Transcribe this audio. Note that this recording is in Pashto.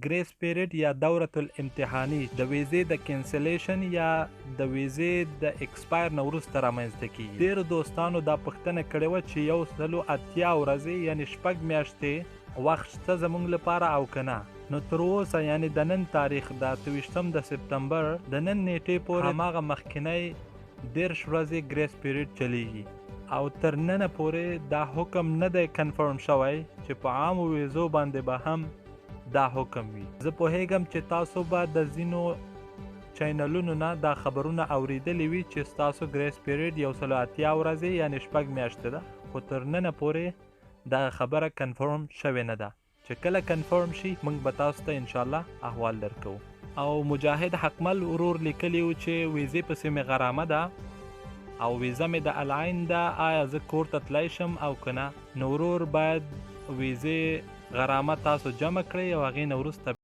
ګریس پیریډ یا دوره الامتحاني د ویزې د کینسلیشن یا د ویزې د ایکسپایر نه وروسته رامنځته کیږي. ډیرو دوستانو دا پوښتنه کړې وه چې 180 ورځې یعنې 6 میاشتې وخت شته زموږ لپاره او که نه. نو تر اوسه یعنې د نن تاریخ د 28 د سپتمبر د نن نیټې پورې هماغه مخکینی 10 ورځې ګریس پیریډ چلیږي او تر ننه پورې دا حکم نه دی کنفرم شوی چې په عامو ویزو باندې به هم دا حکم وي. زه پوهیږم چې تاسو به د ځینو چینلونو نه دا خبرونه اوریدلی وي چې ستاسو ګریس پیریډ 180 ورځې یعنې 6 میاشتې ده، خو تر ننه پورې دا خبره کنفرم شوې نه ده. چې کله کنفرم شي موږ به تاسو ته انشاءالله احوال درکوو. او مجاهد حقمل ورور لیکلی و چې ویزې پسې مې غرامه ده او ویزه مې د العین ده، آیا زه کور ته تلی شم او که نه؟ نو ورور باید ویزې غرامه تاسو جمع کړئ او هغې نه وروسته